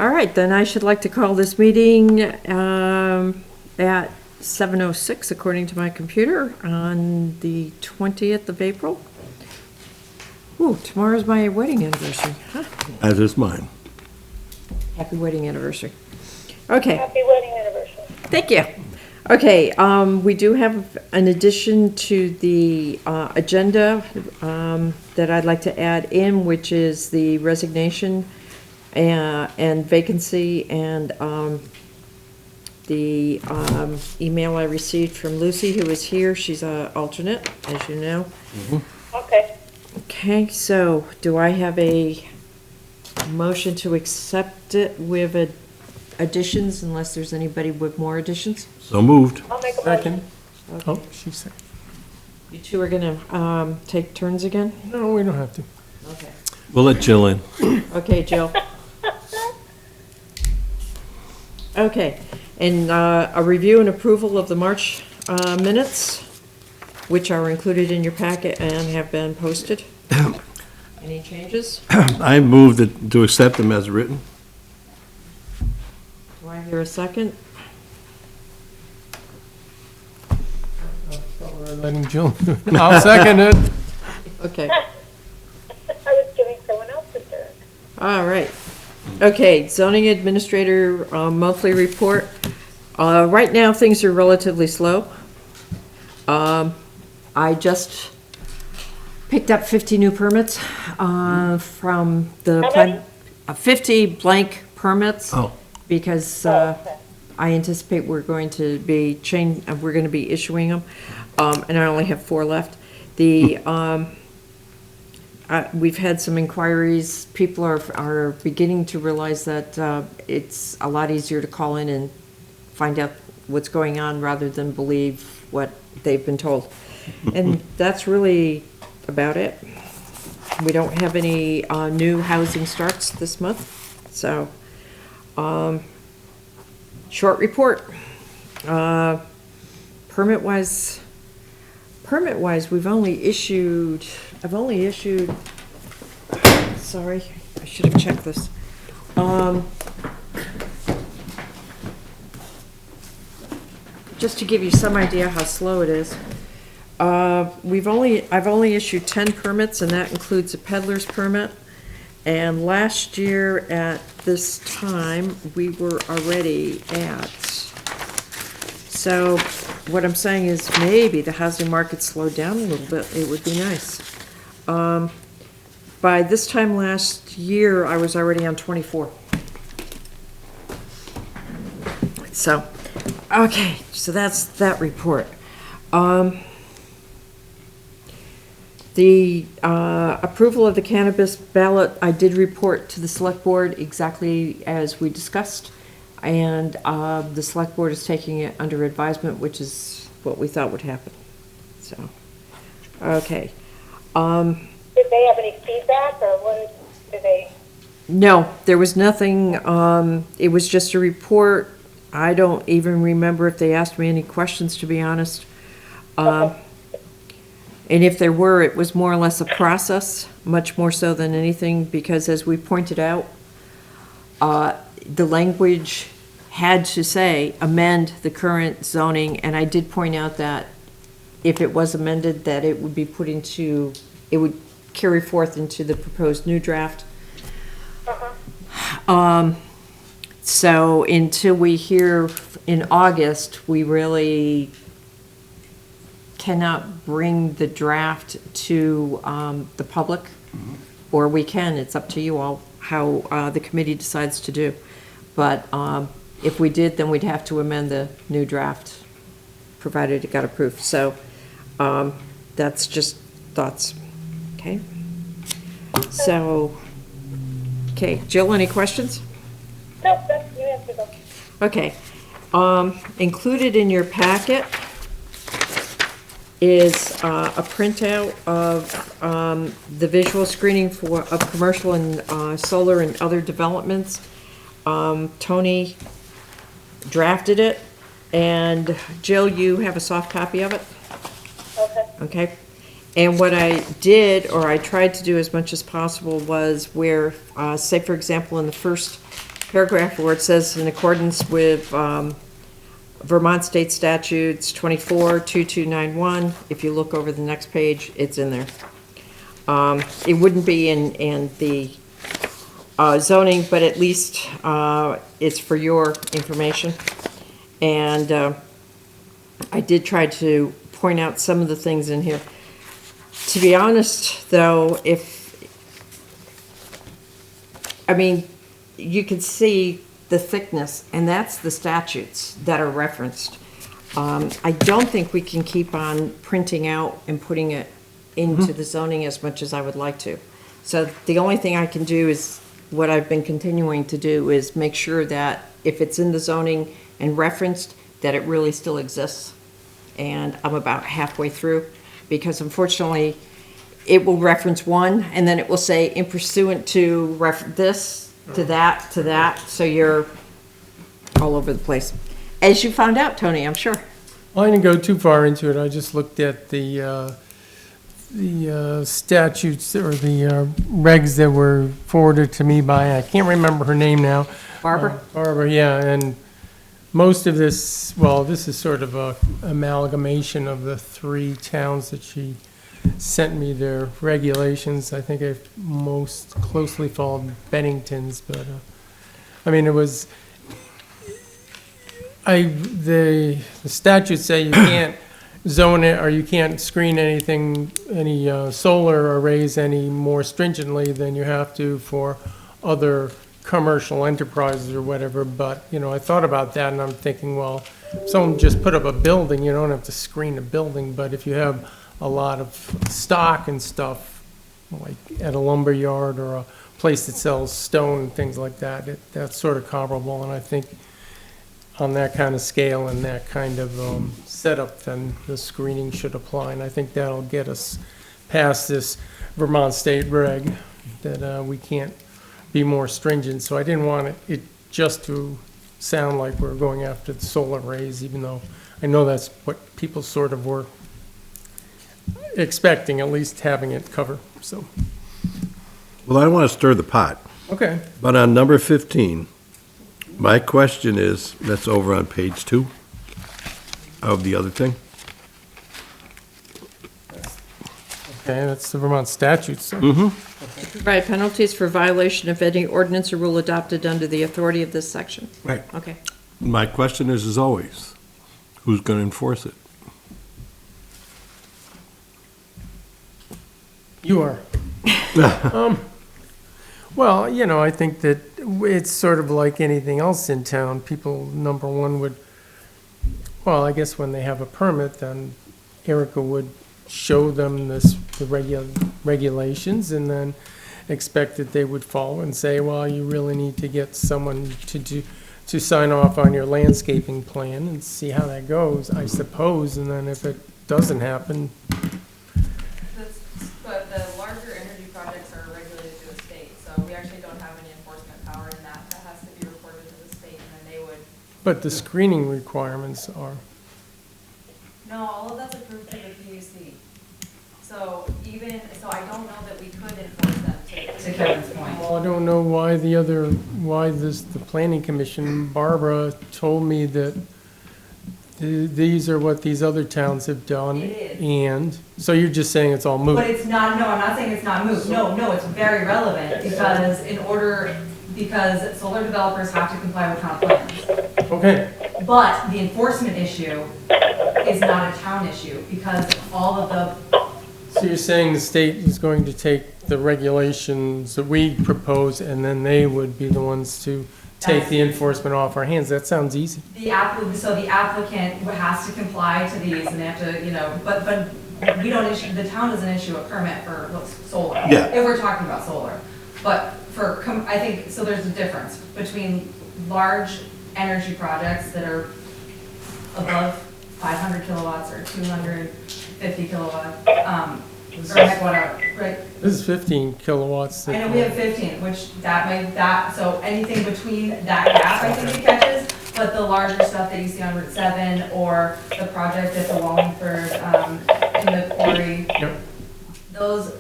All right, then I should like to call this meeting at 7:06 according to my computer on the 20th of April. Ooh, tomorrow's my wedding anniversary. Huh? As is mine. Happy wedding anniversary. Okay. Happy wedding anniversary. Thank you. Okay, we do have an addition to the agenda that I'd like to add in, which is the resignation and vacancy and the email I received from Lucy, who is here. She's an alternate, as you know. Okay. Okay, so do I have a motion to accept it with additions, unless there's anybody with more additions? So moved. I'll make a motion. Oh, she said, You two are gonna take turns again? no, we don't have to. Okay. We'll let Jill in. Okay, Jill. Okay, and a review and approval of the March minutes, which are included in your packet and have been posted. Any changes? I move to accept them as written. Do I hear a second? We're letting Jill, I'll second it. Okay, I was giving someone else a turn. all right. Okay, zoning administrator monthly report. Right now, things are relatively slow. I just picked up 50 new permits from the How many? 50 blank permits. Oh. Because Okay. I anticipate we're going to be issuing them, and I only have 4 left. We've had some inquiries. People are beginning to realize that it's a lot easier to call in and find out what's going on rather than believe what they've been told. And that's really about it. We don't have any new housing starts this month, so. Short report. Permit-wise, I've only issued, sorry, I should have checked this. Just to give you some idea how slow it is. I've only issued 10 permits, and that includes a peddler's permit. And last year at this time, we were already at, so what I'm saying is maybe the housing market slowed down a little bit. It would be nice. By this time last year, I was already on 24. So, okay, so that's that report. The approval of the cannabis ballot, I did report to the select board exactly as we discussed, and the select board is taking it under advisement, which is what we thought would happen. So, okay. Did they have any feedback, or what did they? No, there was nothing. It was just a report. I don't even remember if they asked me any questions, to be honest. And if there were, it was more or less a process, much more so than anything, because as we pointed out, the language had to say amend the current zoning, and I did point out that if it was amended, that it would be put into, it would carry forth into the proposed new draft. So until we hear in August, we really cannot bring the draft to the public, or we can, it's up to you all how the committee decides to do. But if we did, then we'd have to amend the new draft, provided it got approved. So that's just thoughts, okay? So, okay, Jill, any questions? Nope, you answered them. Okay. Included in your packet is a printout of the visual screening of commercial and solar and other developments. Tony drafted it, and Jill, you have a soft copy of it? Okay. Okay. And what I did, or I tried to do as much as possible, was where, say for example, in the first paragraph where it says in accordance with Vermont State Statutes 242291, if you look over the next page, it's in there. It wouldn't be in the zoning, but at least it's for your information. And I did try to point out some of the things in here. To be honest, though, you can see the thickness, and that's the statutes that are referenced. I don't think we can keep on printing out and putting it into the zoning as much as I would like to. So the only thing I can do is, what I've been continuing to do is make sure that if it's in the zoning and referenced, that it really still exists. And I'm about halfway through, because unfortunately, it will reference one, and then it will say in pursuant to this, to that, so you're all over the place. As you found out, Tony, I'm sure. Well, I didn't go too far into it. I just looked at the statutes or the regs that were forwarded to me by, I can't remember her name now. Barbara? Barbara, yeah, and most of this, well, this is sort of a amalgamation of the 3 towns that she sent me their regulations. I think I've most closely followed Bennington's, but, it was, the statutes say you can't zone it, or you can't screen anything, any solar arrays any more stringently than you have to for other commercial enterprises or whatever. But, I thought about that, and I'm thinking, well, if someone just put up a building, you don't have to screen a building. But if you have a lot of stock and stuff, like at a lumber yard or a place that sells stone and things like that, that's sort of comparable. And I think on that kind of scale and that kind of setup, then the screening should apply. And I think that'll get us past this Vermont state reg that we can't be more stringent. So I didn't want it just to sound like we're going after the solar arrays, even though I know that's what people sort of were expecting, at least having it cover. So, Well, I don't want to stir the pot, okay. but on number 15, my question is, that's over on page 2 of the other thing. Okay, that's the Vermont statutes. So. Right, penalties for violation of any ordinance or rule adopted under the authority of this section. Right. Okay. My question is, as always, who's going to enforce it? You are. Well, I think that it's sort of like anything else in town. People, number one, I guess when they have a permit, then Erica would show them the regulations, and then expect that they would follow and say, well, you really need to get someone to sign off on your landscaping plan and see how that goes, I suppose. And then if it doesn't happen, But the larger energy projects are regulated to the state, so we actually don't have any enforcement power in that. That has to be reported to the state, and then they would. but the screening requirements are. No, all of that's approved through the PUC. So I don't know that we could enforce them to Kevin's point. Well, I don't know why the planning commission, Barbara told me that these are what these other towns have done. It is. And, so you're just saying it's all moot? But it's not, no, I'm not saying it's not moot. No, it's very relevant because solar developers have to comply with town plans. Okay, But the enforcement issue is not a town issue because all of the, so you're saying the state is going to take the regulations that we propose, and then they would be the ones to take the enforcement off our hands? That sounds easy. the applicant has to comply to these and they have to, but we don't issue, the town doesn't issue a permit for solar. Yeah. If we're talking about solar. But I think, so there's a difference between large energy projects that are above 500 kilowatts or 250 kilowatt, or megawatt hour, right? This is 15 kilowatts. I know we have 15, which so anything between that gap, I think it catches, but the larger stuff that you see on Route 7 or the project at the Wallingford, in the quarry, Yep. those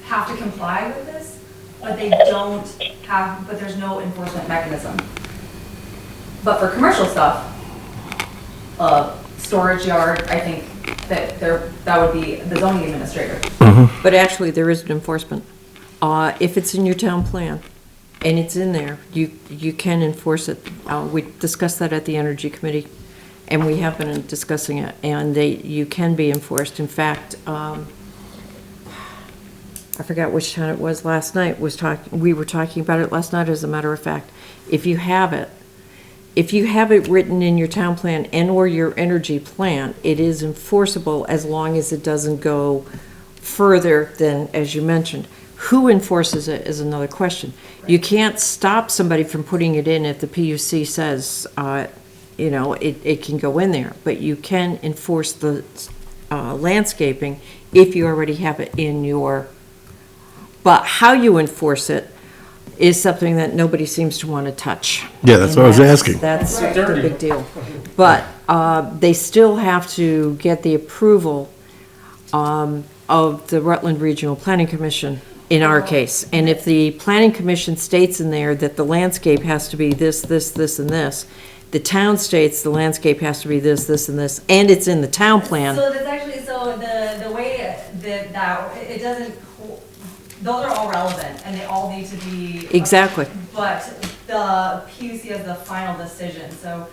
have to comply with this, but they don't have, but there's no enforcement mechanism. But for commercial stuff, storage yard, I think that would be the zoning administrator. But actually, there is an enforcement. If it's in your town plan and it's in there, you can enforce it. We discussed that at the Energy Committee, and we have been discussing it, and you can be enforced. In fact, I forgot which town it was last night, we were talking about it last night, as a matter of fact. If you have it written in your town plan and/or your energy plan, it is enforceable as long as it doesn't go further than, as you mentioned. Who enforces it is another question. You can't stop somebody from putting it in if the PUC says, it can go in there, but you can enforce the landscaping if you already have it in your, but how you enforce it is something that nobody seems to want to touch. Yeah, that's what I was asking. That's the big deal. But they still have to get the approval of the Rutland Regional Planning Commission in our case. And if the Planning Commission states in there that the landscape has to be this, this, this, and this, the town states the landscape has to be this, this, and this, and it's in the town plan. So that's actually, so the way that it doesn't, those are all relevant and they all need to be. Exactly. But the PUC has the final decision, so,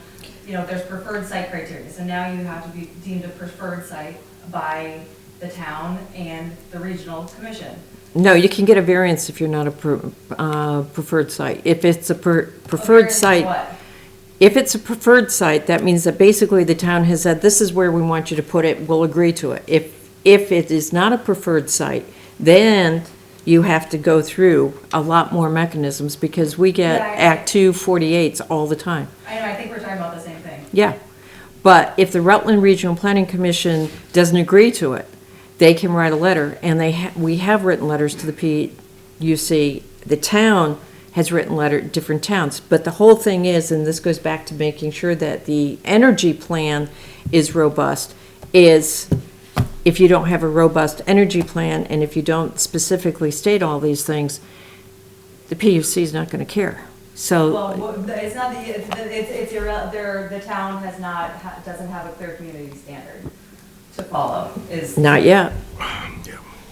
there's preferred site criteria. So now you have to be deemed a preferred site by the town and the regional commission. No, you can get a variance if you're not a preferred site. If it's a preferred site. What? If it's a preferred site, that means that basically the town has said, this is where we want you to put it, we'll agree to it. If it is not a preferred site, then you have to go through a lot more mechanisms, because we get Yeah, Act 248s all the time. I know, I think we're talking about the same thing. Yeah. But if the Rutland Regional Planning Commission doesn't agree to it, they can write a letter, and we have written letters to the PUC. The town has written different towns, but the whole thing is, and this goes back to making sure that the energy plan is robust, is if you don't have a robust energy plan, and if you don't specifically state all these things, the PUC is not going to care. So, Well, it's not the town doesn't have a clear community standard to follow, not yet.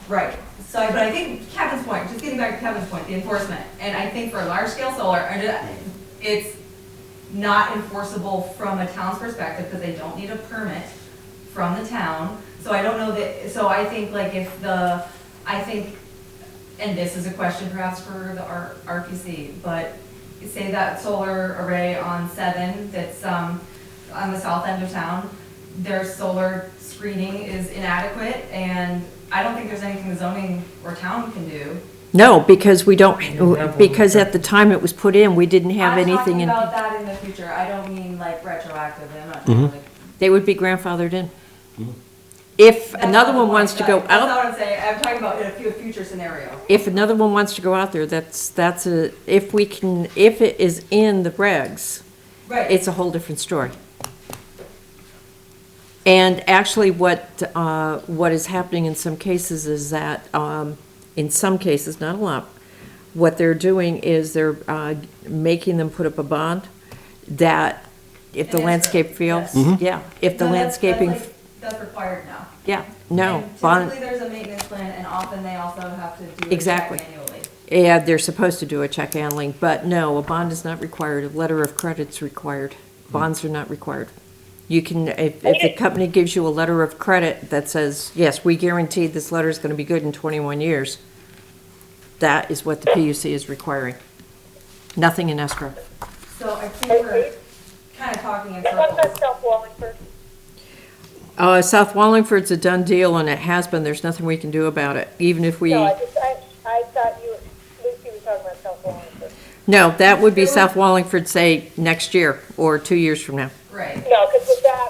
Right, so, but I think Kevin's point, just getting back to Kevin's point, the enforcement, and I think for large-scale solar, it's not enforceable from a town's perspective, because they don't need a permit from the town, so I don't know that, so I think and this is a question perhaps for the RPC, but say that solar array on 7 that's on the south end of town, their solar screening is inadequate, and I don't think there's anything the zoning or town can do. No, because because at the time it was put in, we didn't have anything in. I'm talking about that in the future, I don't mean like retroactively, I'm not talking like. They would be grandfathered in. If That's another not one the wants to point, go That's out, not what I'm saying, I'm talking about in a future scenario. if another one wants to go out there, if it is in the regs, Right. it's a whole different story. And actually, what is happening in some cases is that, in some cases, not a lot, what they're doing is they're making them put up a bond that if the An landscape escrow, fails, yes. yeah, if the No, landscaping, That's required now. yeah, no, And bond, typically there's a maintenance plan, and often they also have to do a check Exactly. annually. yeah, they're supposed to do a check handling, but no, a bond is not required, a letter of credit's required. Bonds are not required. You can, if the company gives you a letter of credit that says, yes, we guarantee this letter is gonna be good in 21 years, that is what the PUC is requiring. Nothing in escrow. So I think we're kind of talking in And what circles. about South Wallingford? South Wallingford's a done deal, and it has been, there's nothing we can do about it, even if we, No, I thought Lucy was talking about South Wallingford. no, that would be South Wallingford, say, next year, or 2 years from now. Right. No, because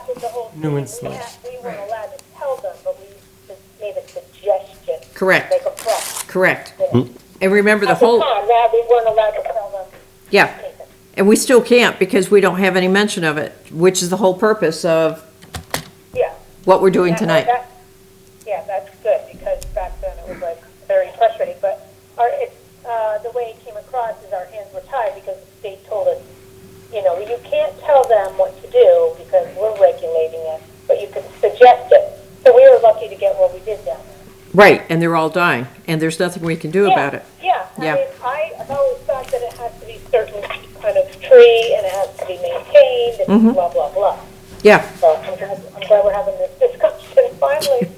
with the whole. New thing, installation. we weren't allowed to tell them, but we just made a suggestion. Correct. Like a prompt. Correct. Yeah. And remember the At the whole, time, now we weren't allowed to tell them. yeah, anything. and we still can't, because we don't have any mention of it, which is the whole purpose of Yeah. what we're doing That- tonight. Yeah, that's good, because back then it was like very frustrating, but the way it came across is our hands were tied because the state told us, you know, you can't tell them what to do because we're regulating it, but you can suggest it. So we were lucky to get what we did down there. Right, and they're all dying, and there's nothing we can do about it. Yeah, Yeah. I mean, I've always thought that it has to be certain kind of tree and it has to be maintained and blah, blah, blah. Yeah, So I'm glad we're having this discussion finally.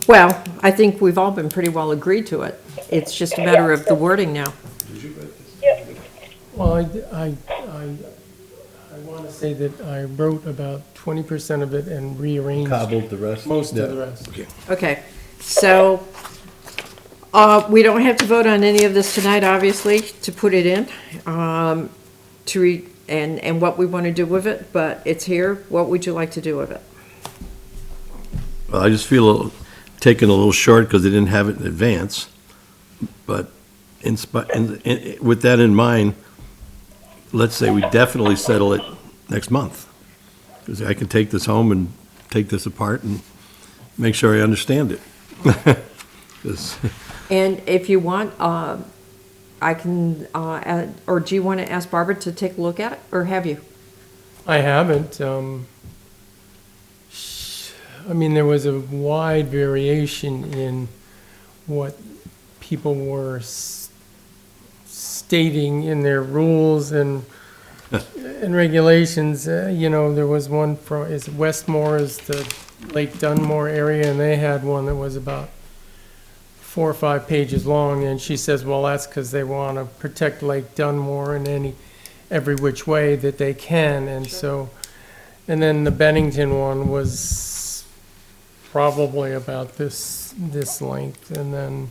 well, I think we've all been pretty well agreed to it. It's just a matter of the wording now. Yep. Well, I want to say that I wrote about 20% of it and rearranged Cobbled the rest? most Yeah. of the rest. Okay. Okay, so, we don't have to vote on any of this tonight, obviously, to put it in, and what we want to do with it, but it's here. What would you like to do with it? Well, I just feel taken a little short because they didn't have it in advance. But with that in mind, let's say we definitely settle it next month. Because I can take this home and take this apart and make sure I understand it. 'Cause- And if you want, I can, or do you want to ask Barbara to take a look at it, or have you? I haven't. I mean, there was a wide variation in what people were stating in their rules and regulations. You know, there was one from, Westmore is the Lake Dunmore area, and they had one that was about 4 or 5 pages long, and she says, well, that's because they want to protect Lake Dunmore in every which way that they can, and so, and then the Bennington one was probably about this length, and then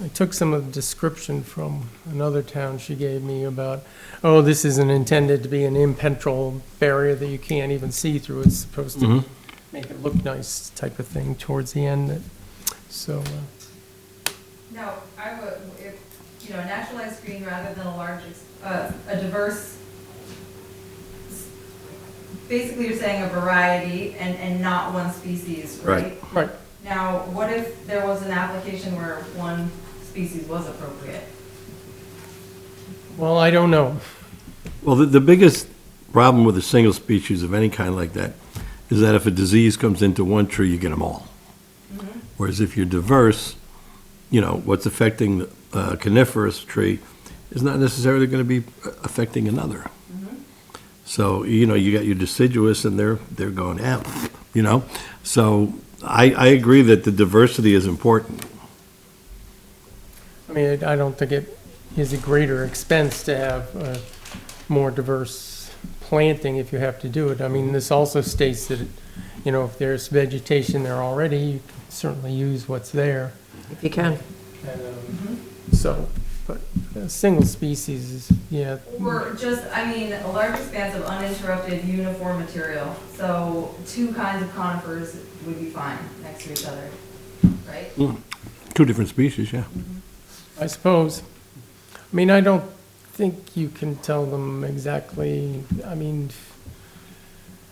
I took some of the description from another town she gave me about, oh, this isn't intended to be an impenetrable barrier that you can't even see through, it's supposed to make it look nice type of thing towards the end, so. Now, I would, if, you know, a naturalized green rather than a large, a diverse, basically you're saying a variety and not one species, right? Right. Now, what if there was an application where one species was appropriate? Well, I don't know. Well, the biggest problem with a single species of any kind like that is that if a disease comes into one tree, you get them all. Whereas if you're diverse, you know, what's affecting the coniferous tree is not necessarily going to be affecting another. So, you know, you got your deciduous and they're going out, you know? So I agree that the diversity is important. I mean, I don't think it is a greater expense to have more diverse planting if you have to do it. I mean, this also states that, you know, if there's vegetation there already, you can certainly use what's there. If you can. And, so, but a single species is, yeah. Or just, I mean, a large expanse of uninterrupted uniform material. So 2 kinds of conifers would be fine next to each other, right? 2 different species, yeah. I suppose. I mean, I don't think you can tell them exactly, I mean,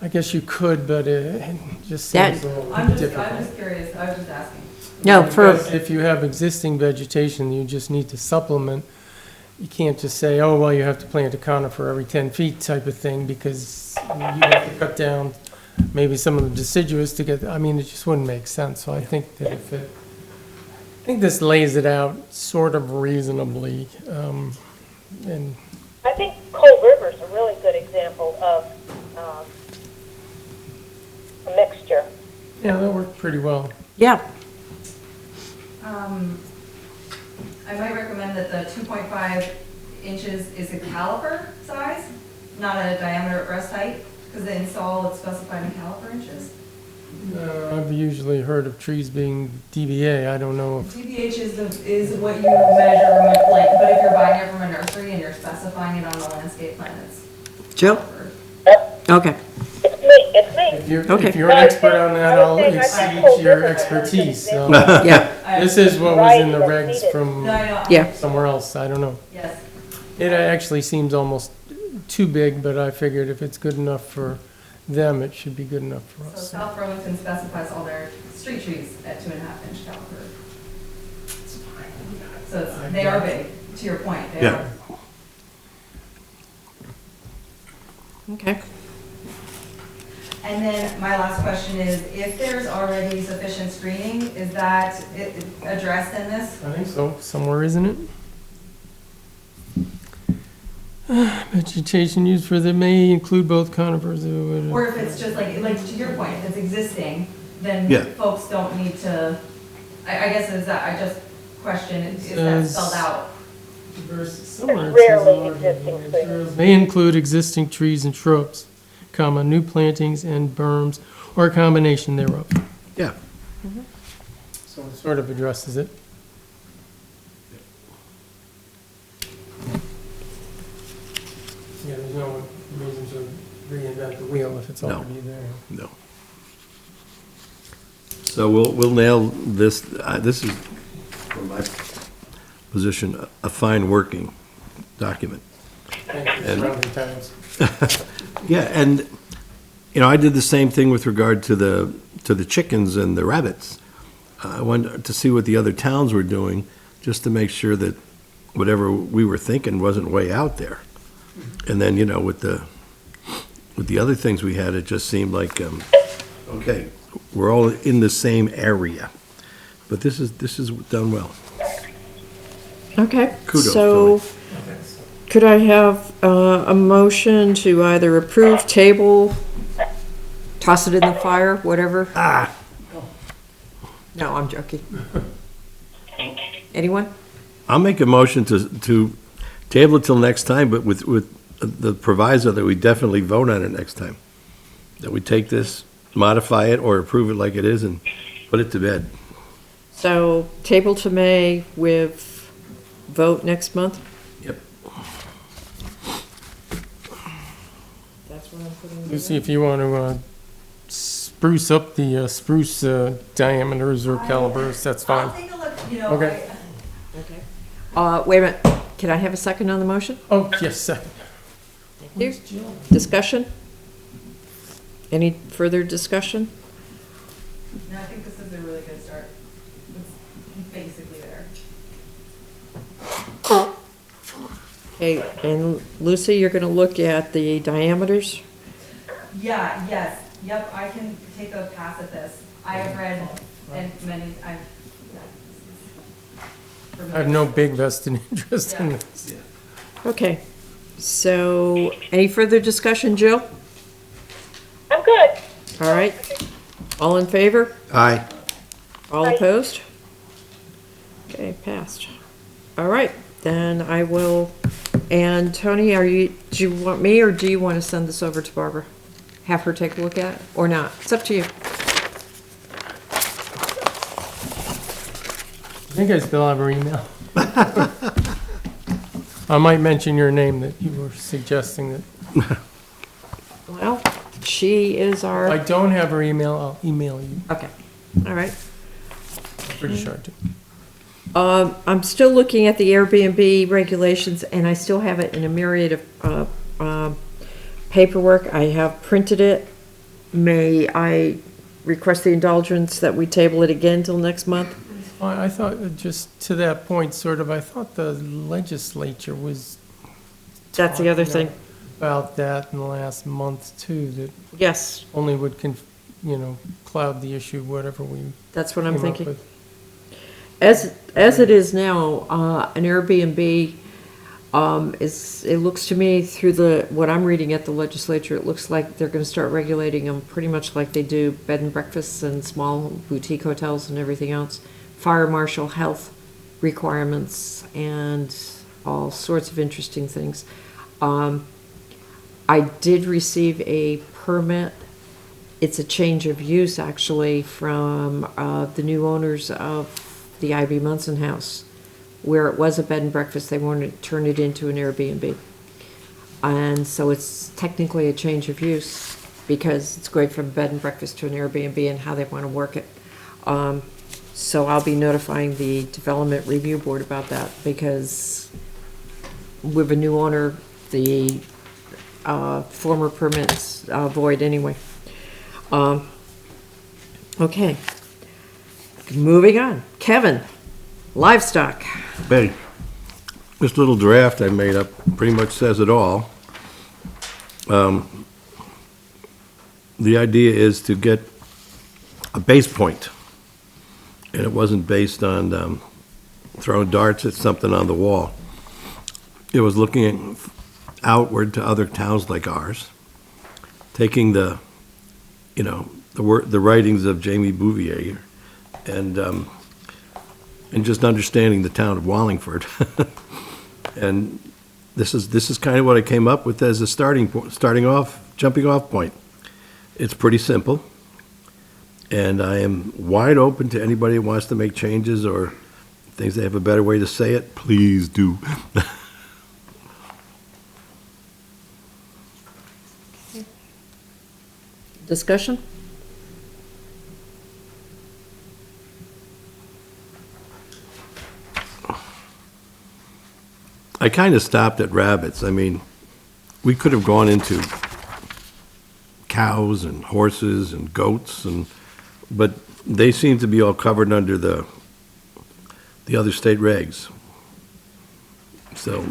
I guess you could, but it just seems a little I'm difficult. just curious, I was just asking. No, for, Because if you have existing vegetation, you just need to supplement. You can't just say, oh, well, you have to plant a conifer every 10 feet type of thing, because you have to cut down maybe some of the deciduous to get, I mean, it just wouldn't make sense. So I think that if it, I think this lays it out sort of reasonably, and I think Cold River's a really good example of a mixture. yeah, that worked pretty well. yeah, I might recommend that the 2.5 inches is a caliper size, not a diameter at breast height, because the install it's specified in caliper inches. I've usually heard of trees being DBA. I don't know if, DBH is what you measure, like, but if you're buying it from a nursery and you're specifying it on the landscape plan, it's Jill? caliper. Okay, It's me. if you're an expert on that, I'll exceed your expertise. So yeah, this is what was in the regs from No, I know. yeah. somewhere else. I don't know. Yes. It actually seems almost too big, but I figured if it's good enough for them, it should be good enough for So us. South Burlington specifies all their street trees at 2.5 inch caliper. So they are big, to your point. They Yeah. are. Okay. And then my last question is, if there's already sufficient screening, is that addressed in this? I think so, somewhere, isn't it? Vegetation used for the may include both conifers. Or if it's just like to your point, if it's existing, then Yeah. folks don't need to, I guess is that, I just question, is that spelled out? Somewhere it says Rarely large existing areas. May include existing trees and shrubs, comma, new plantings and berms, or a combination thereof. Yeah. So it sort of addresses it. Yeah, there's no reason to reinvent the wheel if it's No. already there. No. So we'll nail this, this is, from my position, a fine working document. Thank you, And- surrounding towns. Yeah, and, you know, I did the same thing with regard to the chickens and the rabbits. I wanted to see what the other towns were doing, just to make sure that whatever we were thinking wasn't way out there. And then, you know, with the other things we had, it just seemed like, okay, we're all in the same area. But this is done well. Okay. Kudos, So, could I have a motion to either approve, table, toss it in the fire, whatever? No, I'm joking. Anyone? I'll make a motion to table it till next time, but with the proviso that we definitely vote on it next time. That we take this, modify it, or approve it like it is and put it to bed. So, table to May with vote next month? Yep. That's what I'm putting. Lucy, if you want to spruce up the spruce diameters or calibers, that's I'll fine. take a look, you know, Okay. Okay. Wait a minute. Can I have a second on the motion? Oh, yes, second. Thank you. Discussion? Any further discussion? no, I think this is a really good start. It's basically there. Okay, and Lucy, you're gonna look at the diameters? Yeah, yes, yep, I can take a pass at this. I have read, and many, I've. I have no big vested interest in this. Okay, so any further discussion, Jill? I'm good. All right, all in favor? Aye. All Aye. opposed? Okay, passed. All right, then I will, and Tony, do you want me or do you want to send this over to Barbara? Have her take a look at it, or not? It's up to you. I think I still have her email. I might mention your name that you were suggesting that. Well, she is If I our, don't have her email, I'll email you. okay, all right. Pretty sure I do. I'm still looking at the Airbnb regulations, and I still have it in a myriad of paperwork. I have printed it. May I request the indulgence that we table it again till next month? I thought, just to that point, sort of, I thought the legislature was That's the other thing. about that in the last month too, that Yes, only would, cloud the issue, whatever we that's what I'm came up thinking. with. As it is now, an Airbnb, it looks to me through what I'm reading at the legislature, it looks like they're gonna start regulating them pretty much like they do bed and breakfasts and small boutique hotels and everything else. Fire marshal, health requirements, and all sorts of interesting things. I did receive a permit. It's a change of use, actually, from the new owners of the I.B. Munson House, where it was a bed and breakfast. They wanted to turn it into an Airbnb. And so it's technically a change of use because it's going from bed and breakfast to an Airbnb and how they want to work it. So I'll be notifying the Development Review Board about that because with a new owner, the former permit's void anyway. Okay. Moving on. Kevin, Livestock. Hey, this little draft I made up pretty much says it all. The idea is to get a base point, and it wasn't based on throwing darts at something on the wall. It was looking outward to other towns like ours, taking the writings of Jamie Bouvier and just understanding the town of Wallingford. And this is kind of what I came up with as a jumping off point. It's pretty simple, and I am wide open to anybody who wants to make changes or thinks they have a better way to say it, please do. Discussion? I kind of stopped at rabbits. I mean, we could have gone into cows and horses and goats, but they seem to be all covered under the other state regs. So,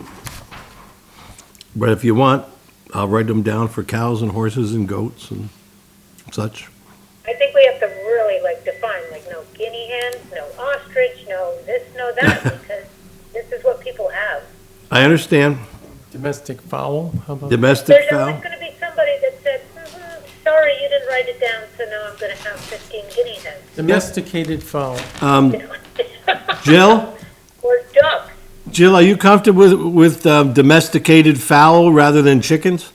but if you want, I'll write them down for cows and horses and goats and such. I think we have to really define, no guinea hens, no ostrich, no this, no that, because this is what people have. I understand. Domestic fowl, how about that? Domestic There's fowl. always going to be somebody that said, sorry, you didn't write it down, so now I'm going to have 15 guinea hens. Domesticated fowl. Jill? Or ducks. Jill, are you comfortable with domesticated fowl rather than chickens?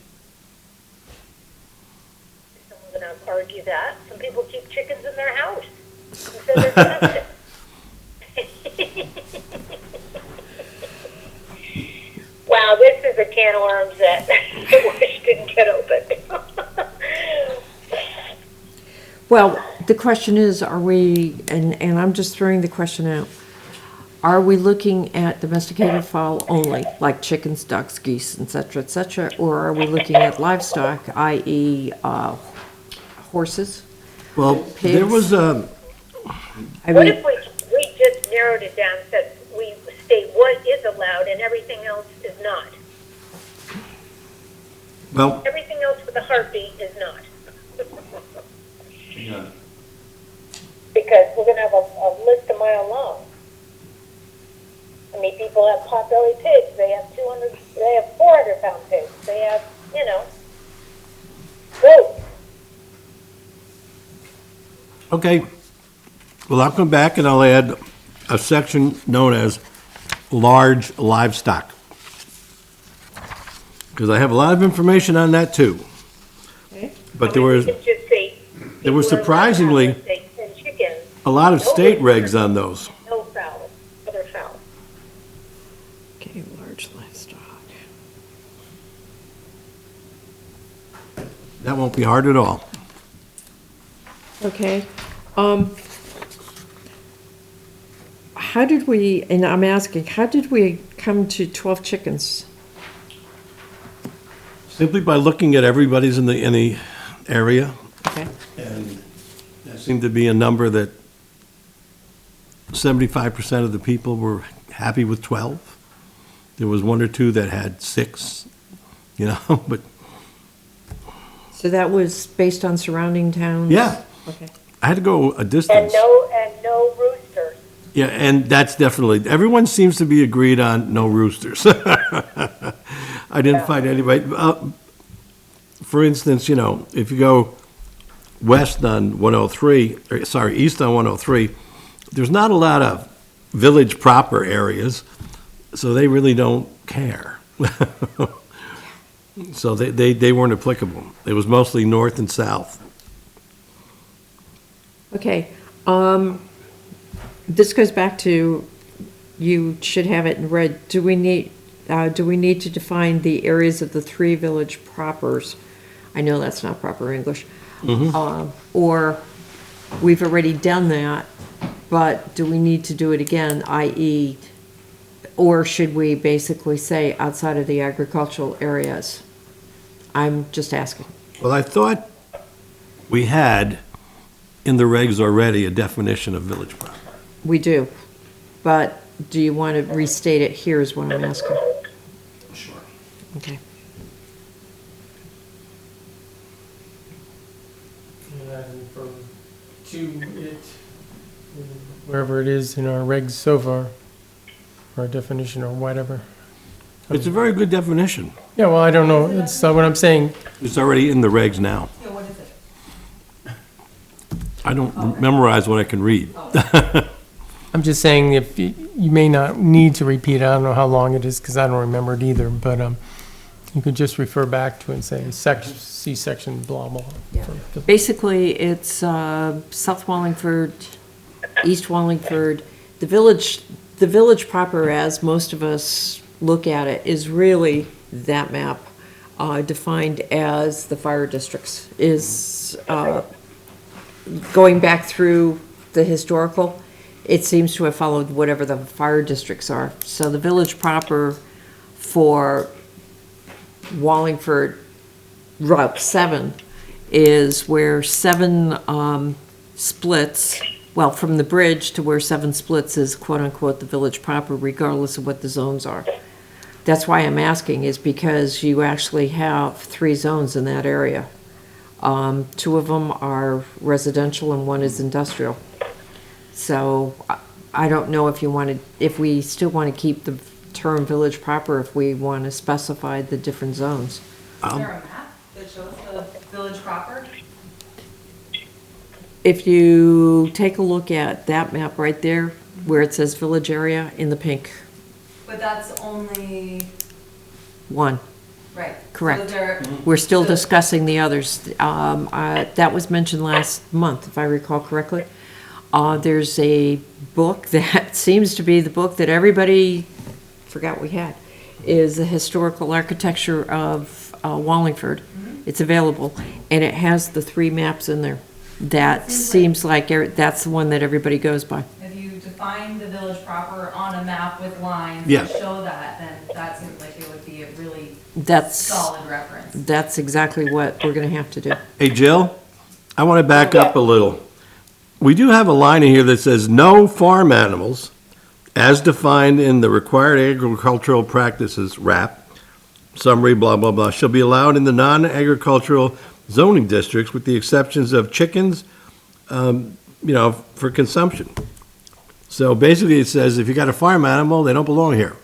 Someone's going to argue that. Some people keep chickens in their house. And so they're domestic. Wow, this is a can of worms that I wish didn't get open. Well, the question is, are we, and I'm just throwing the question out, are we looking at domesticated fowl only, like chickens, ducks, geese, et cetera, or are we looking at livestock, i.e. Horses? Well, there Pigs. was a, I What mean, if we just narrowed it down, said we state what is allowed and everything else is not? well, Everything else with a heartbeat is not. Because we're going to have a list a mile long. I mean, people have pot-belly pigs. They have 400-pound pigs. They have, goats. okay. Well, I'll come back and I'll add a section known as large livestock. Because I have a lot of information on that too. But there was, You could just say there was people are allowed to have, surprisingly let's say, 10 chickens, a lot of state regs on those. no fowl, other fowl. okay, large livestock. That won't be hard at all. Okay. How did we, and I'm asking, how did we come to 12 chickens? Simply by looking at everybody's in the area, Okay. and that seemed to be a number that 75% of the people were happy with 12. There was one or two that had 6, but So that was based on surrounding towns? yeah, Okay. I had to go a And distance. no roosters. Yeah, and that's definitely, everyone seems to be agreed on no roosters. I didn't find anybody. For instance, if you go west on 103, east on 103, there's not a lot of village proper areas, so they really don't care. So they weren't applicable. It was mostly north and south. Okay. This goes back to, you should have it in red. Do we need to define the areas of the 3 village propers? I know that's not proper English. Or we've already done that, but do we need to do it again, i.e., or should we basically say outside of the agricultural areas? I'm just asking. Well, I thought we had in the regs already a definition of village proper. We do, but do you want to restate it here is what I'm asking? Sure. Okay. And from to it, wherever it is in our regs so far, or definition or whatever. It's a very good definition. Yeah, well, I don't know, it's what I'm saying, It's already in the regs now. Yeah, what is it? I don't memorize what I can read. I'm just saying if you may not need to repeat it, I don't know how long it is, because I don't remember it either, but you could just refer back to it and say, see section blah, blah. Basically, it's South Wallingford, East Wallingford. The village proper, as most of us look at it, is really that map, defined as the fire districts, is going back through the historical. It seems to have followed whatever the fire districts are. So the village proper for Wallingford Route 7 is where 7 splits, well, from the bridge to where 7 splits is quote-unquote the village proper, regardless of what the zones are. That's why I'm asking, is because you actually have 3 zones in that area. 2 of them are residential and 1 is industrial. So I don't know if if we still want to keep the term village proper, if we want to specify the different zones. Is there a map that shows the village proper? If you take a look at that map right there, where it says village area in the pink, But that's only, 1. right. Correct. So there, We're still So- discussing the others. That was mentioned last month, if I recall correctly. There's a book that seems to be the book that everybody forgot we had, is the historical architecture of Wallingford. It's available, and it has the 3 maps in there. That seems like that's the one that everybody goes by. if you define the village proper on a map with lines Yeah. that show that, then that seems like it would be a really That's, solid reference. that's exactly what we're gonna have to do. Hey, Jill, I want to back up a little. We do have a line in here that says, "No farm animals, as defined in the required agricultural practices, RAP, summary, blah, blah, blah, shall be allowed in the non-agricultural zoning districts with the exceptions of chickens, for consumption." So basically, it says if you got a farm animal, they don't belong here.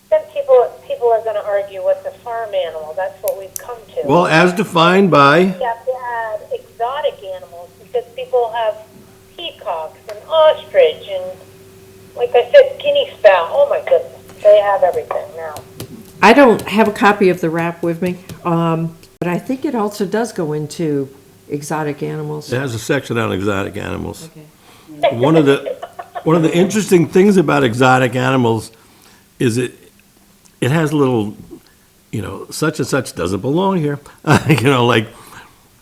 Then people are gonna argue what's a farm animal, that's what we've come to. Well, as defined by, We have to add exotic animals, because people have peacocks and ostrich and, like I said, guinea fowl, oh my goodness, they have everything now. I don't have a copy of the RAP with me, but I think it also does go into exotic animals. it has a section on exotic animals. One of the interesting things about exotic animals is it has little, such and such doesn't belong here. Like,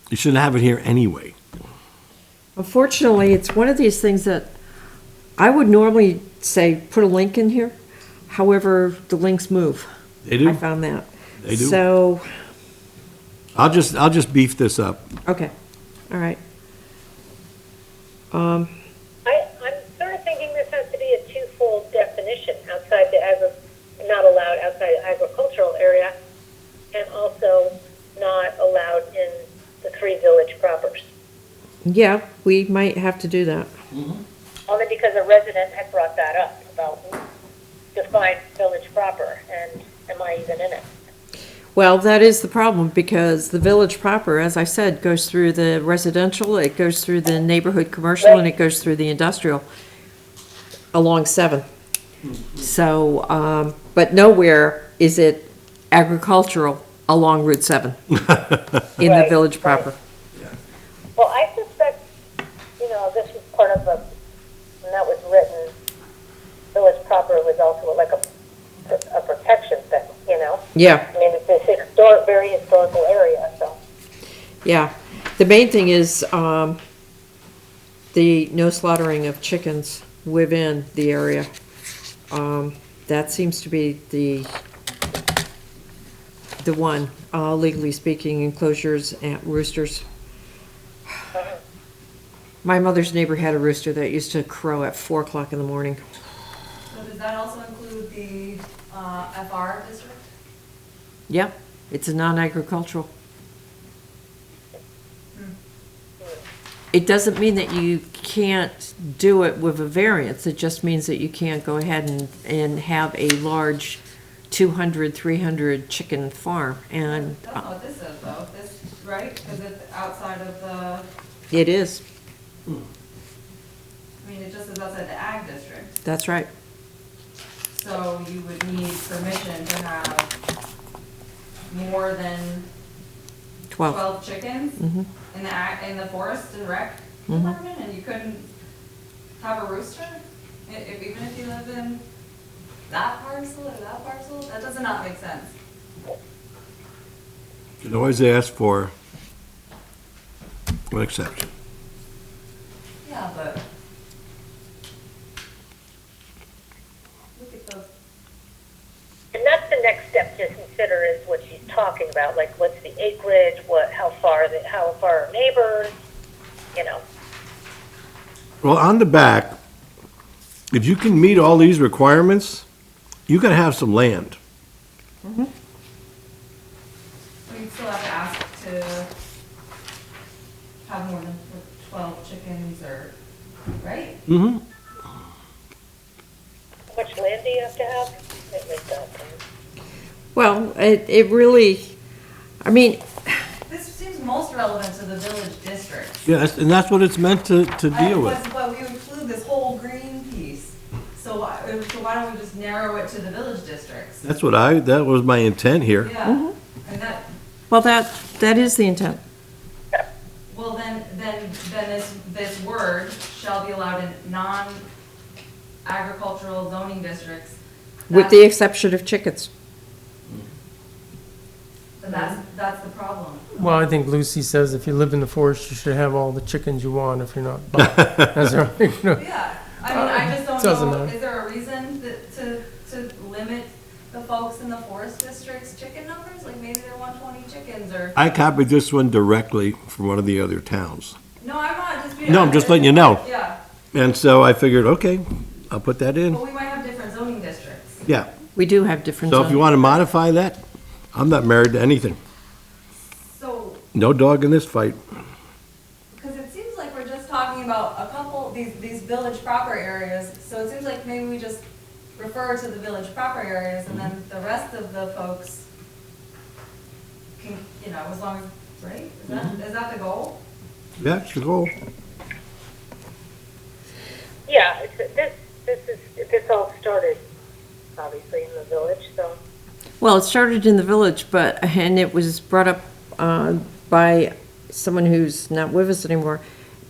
you shouldn't have it here anyway. Unfortunately, it's one of these things that I would normally say, put a link in here. However, the links move. They do? I found that. They do. So, I'll just beef this up. okay, all right. I'm sort of thinking this has to be a twofold definition, outside not allowed outside the agricultural area, and also not allowed in the 3 village propers. Yeah, we might have to do that. Only because a resident had brought that up, about define village proper, and am I even in it? Well, that is the problem, because the village proper, as I said, goes through the residential, it goes through the neighborhood commercial, and it goes through the industrial along 7. So, but nowhere is it agricultural along Route 7 in the Right, village proper. Well, I suspect, this was part of when that was written, village proper was also like a protection thing, Yeah, I mean, it's this very historical area, so. yeah. The main thing is the no slaughtering of chickens within the area. That seems to be the one, legally speaking, enclosures and roosters. My mother's neighbor had a rooster that used to crow at 4 o'clock in the morning. So does that also include the FR district? Yeah, it's a non-agricultural. It doesn't mean that you can't do it with a variance. It just means that you can't go ahead and have a large 200, 300 chicken farm. And That's not what this is though, this, right? Because it's outside of the, it is, I mean, it just is outside the ag district. that's right. So you would need permission to have more than 12. 12 chickens Mhm. in the forest and rec Mhm. department, and you couldn't have a rooster? Even if you live in that parcel or that parcel? That does not make sense. You can always ask for an exception. Yeah, but look at those. And that's the next step to consider is what she's talking about, like what's the acreage, how far are neighbors, you know. Well, on the back, if you can meet all these requirements, you gotta have some land. Well, you'd still have to ask to have more than 12 chickens or, right? Mm-hmm. How much land do you have to have? Like that. Well, it really, I mean, This seems most relevant to the village district. Yes, and that's what it's meant to deal with. But we include this whole green piece. So why don't we just narrow it to the village districts? That's that was my intent here. Yeah, and that, well, that is the intent. well, then this word shall be allowed in non-agricultural zoning districts. With the exception of chickens. That's the problem. Well, I think Lucy says if you live in the forest, you should have all the chickens you want if you're not. That's right. Yeah, I mean, I just Doesn't don't know, matter. is there a reason to limit the folks in the forest districts' chicken numbers? Like maybe they want 20 chickens or, I copied this one directly from one of the other towns. no, I'm not disputing. No, I'm just letting you know. Yeah, And so I figured, okay, I'll put that in. but we might have different zoning districts. Yeah. We do have different So if you zones. want to modify that, I'm not married to anything. So, No dog in this fight. because it seems like we're just talking about a couple, these village proper areas, so it seems like maybe we just refer to the village proper areas, and then the rest of the folks can, you know, as long as, right? Is that the goal? Yeah, it's the goal. Yeah, this all started, obviously, in the village, so. Well, it started in the village, and it was brought up by someone who's not with us anymore,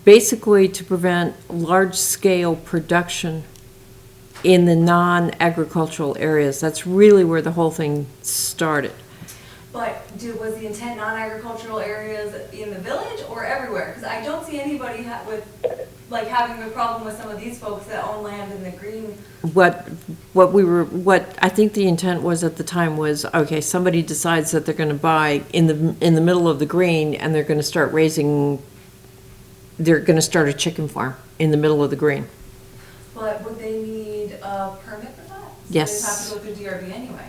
basically to prevent large-scale production in the non-agricultural areas. That's really where the whole thing started. But was the intent non-agricultural areas in the village or everywhere? Because I don't see anybody having a problem with some of these folks that own land in the green. What I think the intent was at the time was, okay, somebody decides that they're gonna buy in the middle of the green, and they're gonna start a chicken farm in the middle of the green. But would they need a permit for that? Yes. So they'd have to go through DRB anyway.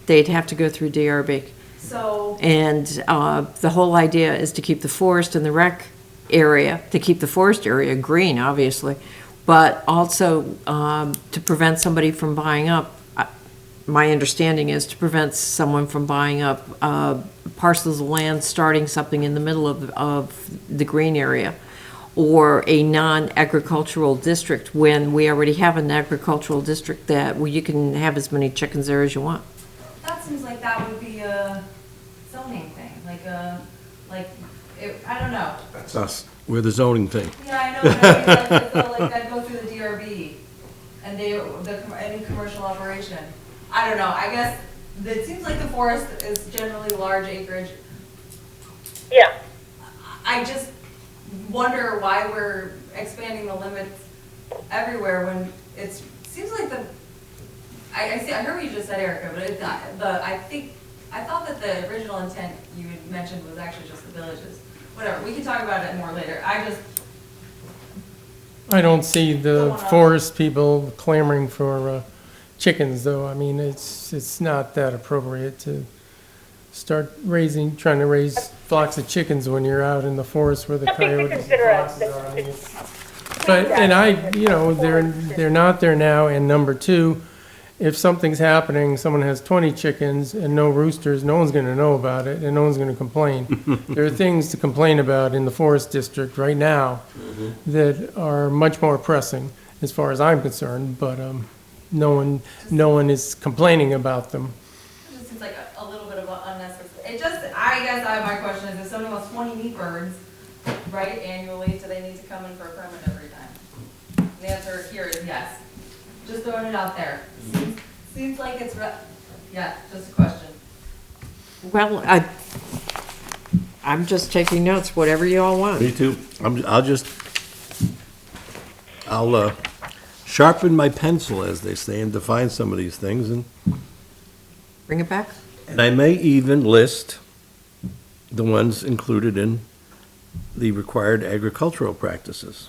They'd have to go through DRB. So, And the whole idea is to keep the forest and the rec area, to keep the forest area green, obviously, but also to prevent somebody from buying up. My understanding is to prevent someone from buying up parcels of land, starting something in the middle of the green area, or a non-agricultural district when we already have an agricultural district where you can have as many chickens there as you want. that seems like that would be a zoning thing, I don't know. That's us. We're the zoning thing. Yeah, I know, but I mean, I feel like that'd go through the DRB and any commercial operation. I don't know, I guess, it seems like the forest is generally large acreage. Yeah, I just wonder why we're expanding the limits everywhere when seems like I heard what you just said, Erica, but I thought that the original intent you had mentioned was actually just the villages. Whatever, we can talk about it more later. I don't see the forest people clamoring for chickens, though. I mean, it's not that appropriate to start trying to raise flocks of chickens when you're out in the forest where the Something to coyotes and consider as foxes are. I mean, it's- But, and they're not there now, and number two, if something's happening, someone has 20 chickens and no roosters, no one's gonna know about it, and no one's gonna complain. There are things to complain about in the forest district right now that are much more pressing, as far as I'm concerned, but, no one is complaining about them. It just seems like a little bit of an unnecessary, I guess my question is, if somebody wants 20 meat birds, right, annually, do they need to come in for a permit every time? The answer here is yes. Just throwing it out there. Seems like it's, yeah, just a question. Well, I'm just taking notes, whatever you all want. Me too. I'll sharpen my pencil, as they say, and define some of these things, and Bring it back? I may even list the ones included in the required agricultural practices,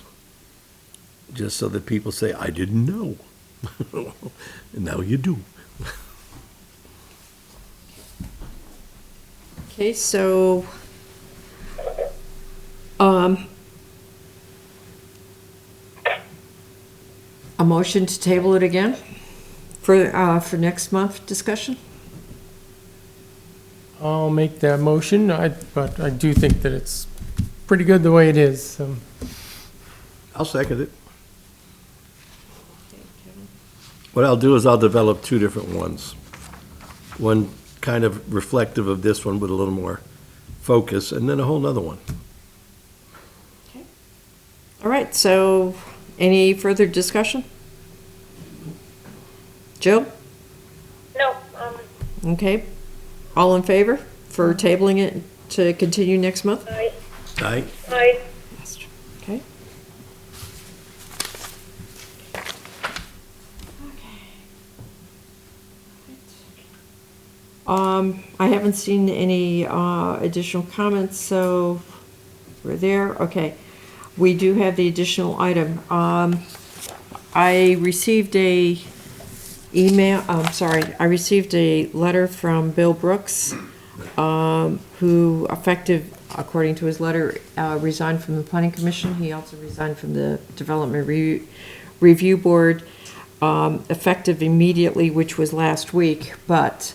just so that people say, I didn't know. And now you do. Okay, so, a motion to table it again for next month discussion? I'll make that motion, but I do think that it's pretty good the way it is. I'll second it. What I'll do is I'll develop two different ones. One kind of reflective of this one with a little more focus, and then a whole nother one. All right, so any further discussion? Jill? No, Okay. All in favor for tabling it to continue next month? I, Aye. I, Okay. I haven't seen any additional comments, so we're there. Okay. We do have the additional item. I received a letter from Bill Brooks, who effective, according to his letter, resigned from the Planning Commission. He also resigned from the Development Review Board, effective immediately, which was last week, but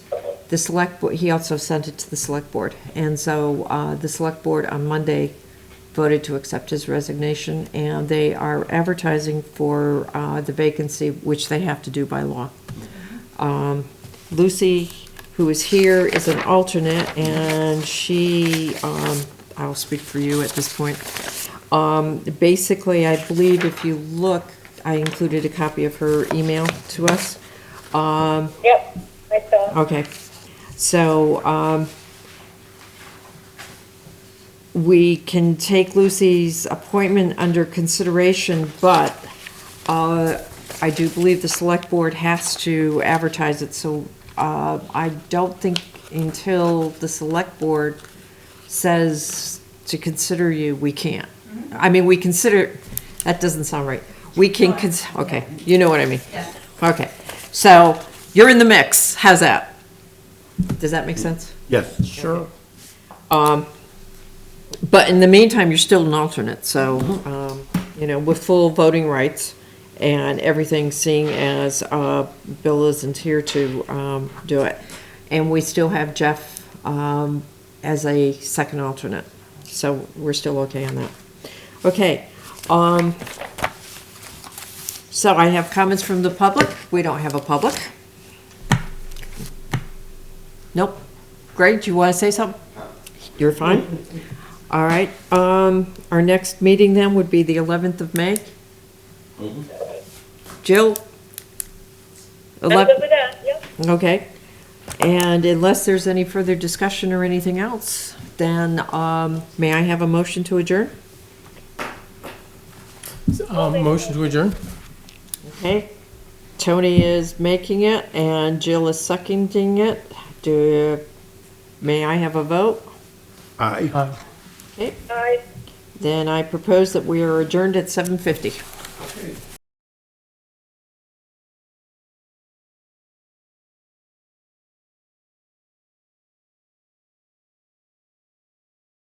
the select board, he also sent it to the select board. And so, the select board on Monday voted to accept his resignation, and they are advertising for, the vacancy, which they have to do by law. Lucy, who is here, is an alternate, and she, I'll speak for you at this point. Basically, I believe if you look, I included a copy of her email to us. yep, I saw. Okay, so, we can take Lucy's appointment under consideration, but, I do believe the select board has to advertise it, so, I don't think until the select board says to consider you, we can't. I mean, we consider, that doesn't sound right. We can, okay, you know what I mean. Yeah. Okay, so you're in the mix. How's that? Does that make sense? Yes. Sure. But in the meantime, you're still an alternate, so, with full voting rights and everything, seeing as Bill isn't here to do it. And we still have Jeff as a second alternate, so we're still okay on that. Okay, so I have comments from the public. We don't have a public. Nope. Greg, do you want to say something? You're fine? All right, our next meeting then would be the 11th of May. Jill? I'm good with that, yep. Okay, and unless there's any further discussion or anything else, then, may I have a motion to adjourn? Motion to adjourn? Okay, Tony is making it and Jill is seconding it. May I have a vote? Aye. Okay, I. then I propose that we are adjourned at 7:50.